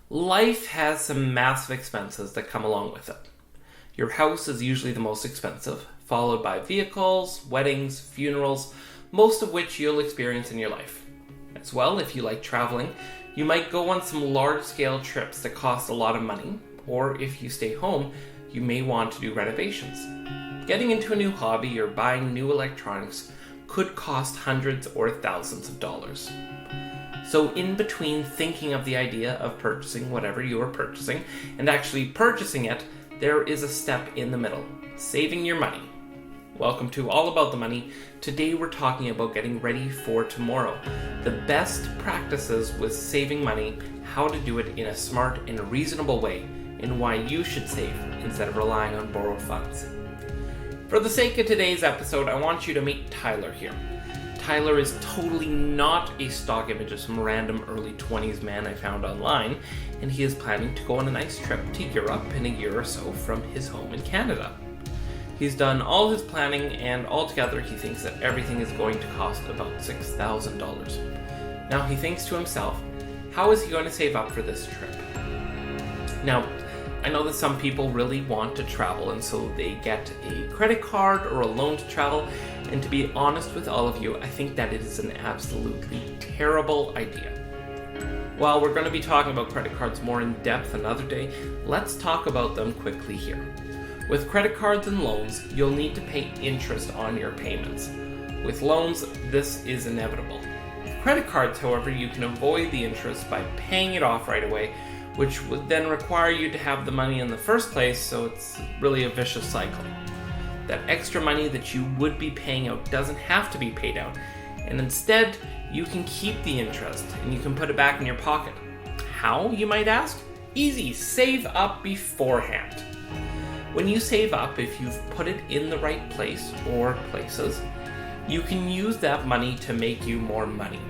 Life has some massive expenses that come along with it. Your house is usually the most expensive, followed by vehicles, weddings, funerals, most of which you'll experience in your life. As well, if you like traveling, you might go on some large-scale trips that cost a lot of money, or if you stay home, you may want to do renovations. Getting into a new hobby or buying new electronics could cost hundreds or thousands of dollars. So in between thinking of the idea of purchasing whatever you are purchasing and actually purchasing it, there is a step in the middle, saving your money. Welcome to All About the Money. Today we're talking about getting ready for tomorrow, the best practices with saving money, how to do it in a smart and reasonable way, and why you should save instead of relying on borrowed funds. For the sake of today's episode, I want you to meet Tyler here. Tyler is totally not a stock image of some random early 20s man I found online, and he is planning to go on a nice trip to Europe in a year or so from his home in Canada. He's done all his planning, and altogether he thinks that everything is going to cost about $6,000. Now he thinks to himself, how is he going to save up for this trip? Now, I know that some people really want to travel, and so they get a credit card or a loan to travel, and to be honest with all of you, I think that it is an absolutely terrible idea. While we're going to be talking about credit cards more in depth another day, let's talk about them quickly here. With credit cards and loans, you'll need to pay interest on your payments. With loans, this is inevitable. With credit cards, however, you can avoid the interest by paying it off right away, which would then require you to have the money in the first place, so it's really a vicious cycle. That extra money that you would be paying out doesn't have to be paid out, and instead, you can keep the interest and you can put it back in your pocket. How, you might ask? Easy, save up beforehand. When you save up, if you've put it in the right place or places, you can use that money to make you more money.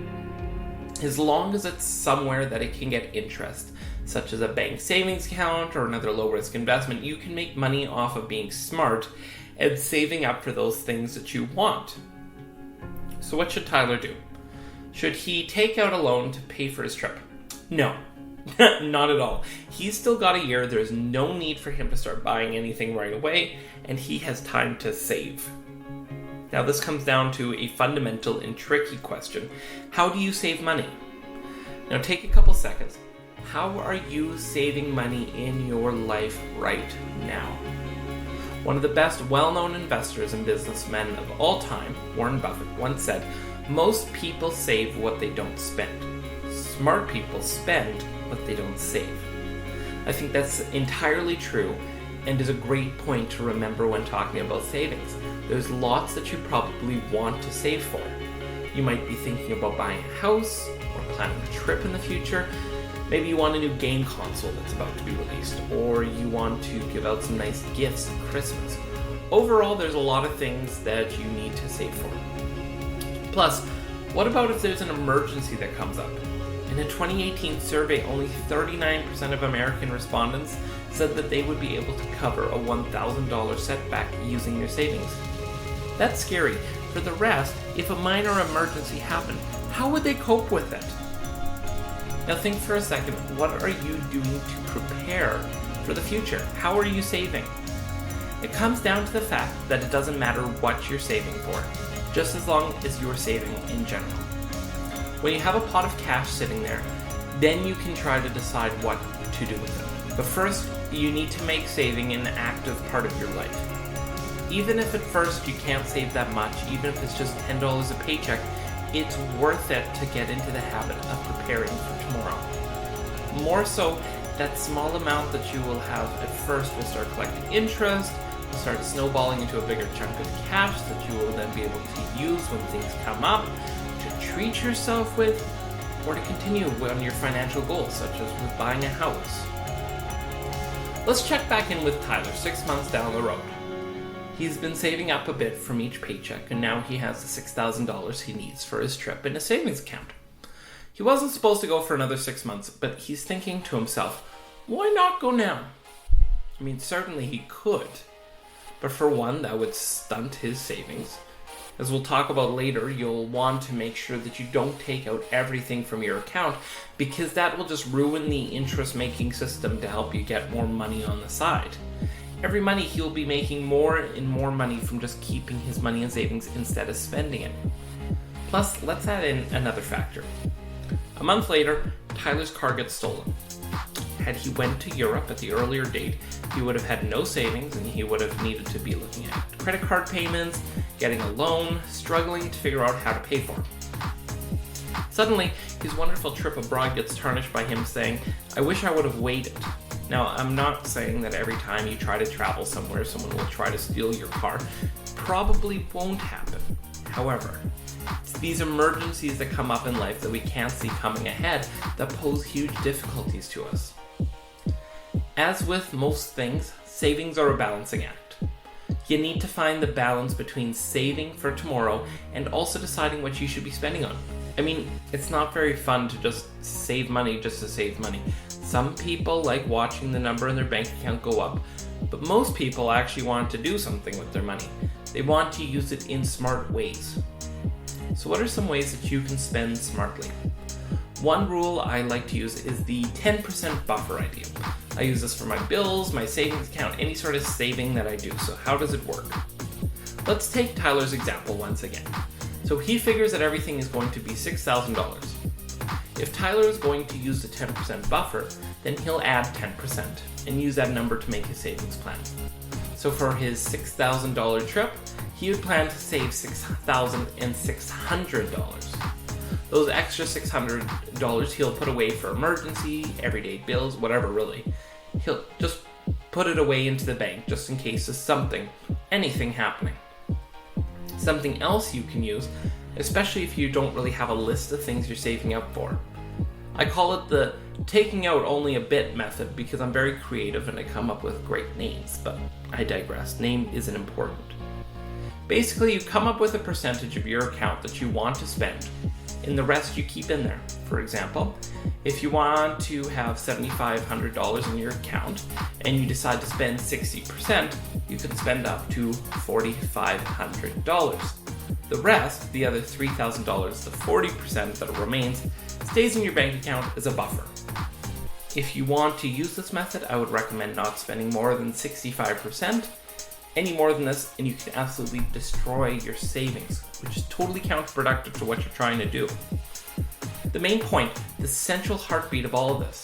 As long as it's somewhere that it can get interest, such as a bank savings account or another low-risk investment, you can make money off of being smart and saving up for those things that you want. So what should Tyler do? Should he take out a loan to pay for his trip? No, not at all. He's still got a year. There's no need for him to start buying anything right away, and he has time to save. Now this comes down to a fundamental and tricky question. How do you save money? Now take a couple seconds. How are you saving money in your life right now? One of the best well-known investors and businessmen of all time, Warren Buffett, once said, most people save what they don't spend. Smart people spend what they don't save. I think that's entirely true and is a great point to remember when talking about savings. There's lots that you probably want to save for. You might be thinking about buying a house or planning a trip in the future. Maybe you want a new game console that's about to be released, or you want to give out some nice gifts at Christmas. Overall, there's a lot of things that you need to save for. Plus, what about if there's an emergency that comes up? In a 2018 survey, only 39% of American respondents said that they would be able to cover a $1,000 setback using their savings. That's scary. For the rest, if a minor emergency happened, how would they cope with it? Now think for a second, what are you doing to prepare for the future? How are you saving? It comes down to the fact that it doesn't matter what you're saving for, just as long as you're saving in general. When you have a pot of cash sitting there, then you can try to decide what to do with it. But first, you need to make saving an active part of your life. Even if at first you can't save that much, even if it's just $10 a paycheck, it's worth it to get into the habit of preparing for tomorrow. More so, that small amount that you will have at first will start collecting interest, will start snowballing into a bigger chunk of cash that you will then be able to use when things come up, to treat yourself with, or to continue on your financial goals, such as with buying a house. Let's check back in with Tyler 6 months down the road. He's been saving up a bit from each paycheck, and now he has the $6,000 he needs for his trip in a savings account. He wasn't supposed to go for another 6 months, but he's thinking to himself, why not go now? I mean, certainly he could, but for one, that would stunt his savings. As we'll talk about later, you'll want to make sure that you don't take out everything from your account, because that will just ruin the interest-making system to help you get more money on the side. Every money he'll be making more and more money from just keeping his money in savings instead of spending it. Plus, let's add in another factor. A month later, Tyler's car gets stolen. Had he went to Europe at the earlier date, he would have had no savings and he would have needed to be looking at credit card payments, getting a loan, struggling to figure out how to pay for it. Suddenly, his wonderful trip abroad gets tarnished by him saying, "I wish I would have waited." Now, I'm not saying that every time you try to travel somewhere, someone will try to steal your car. Probably won't happen. However, it's these emergencies that come up in life that we can't see coming ahead that pose huge difficulties to us. As with most things, savings are a balancing act. You need to find the balance between saving for tomorrow and also deciding what you should be spending on. I mean, it's not very fun to just save money just to save money. Some people like watching the number in their bank account go up, but most people actually want to do something with their money. They want to use it in smart ways. So what are some ways that you can spend smartly? One rule I like to use is the 10% buffer idea. I use this for my bills, my savings account, any sort of saving that I do. So how does it work? Let's take Tyler's example once again. So he figures that everything is going to be $6,000. If Tyler is going to use the 10% buffer, then he'll add 10% and use that number to make his savings plan. So for his $6,000 trip, he would plan to save $6,600. Those extra $600 he'll put away for emergency, everyday bills, whatever really. He'll just put it away into the bank just in case there's anything happening. Something else you can use, especially if you don't really have a list of things you're saving up for. I call it the taking out only a bit method because I'm very creative and I come up with great names, but I digress. Name isn't important. Basically, you come up with a percentage of your account that you want to spend, and the rest you keep in there. For example, if you want to have $7,500 in your account and you decide to spend 60%, you can spend up to $4,500. The rest, the other $3,000, the 40% that remains, stays in your bank account as a buffer. If you want to use this method, I would recommend not spending more than 65%. Any more than this, and you can absolutely destroy your savings, which is totally counterproductive to what you're trying to do. The main point, the central heartbeat of all of this,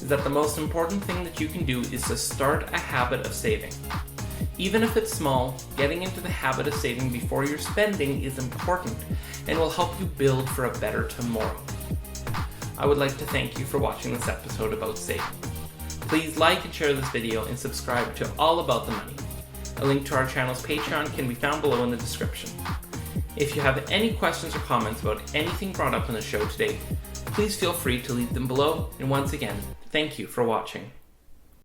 is that the most important thing that you can do is to start a habit of saving. Even if it's small, getting into the habit of saving before you're spending is important and will help you build for a better tomorrow. I would like to thank you for watching this episode about saving. Please like and share this video and subscribe to All About the Money. A link to our channel's Patreon can be found below in the description. If you have any questions or comments about anything brought up in the show today, please feel free to leave them below. And once again, thank you for watching.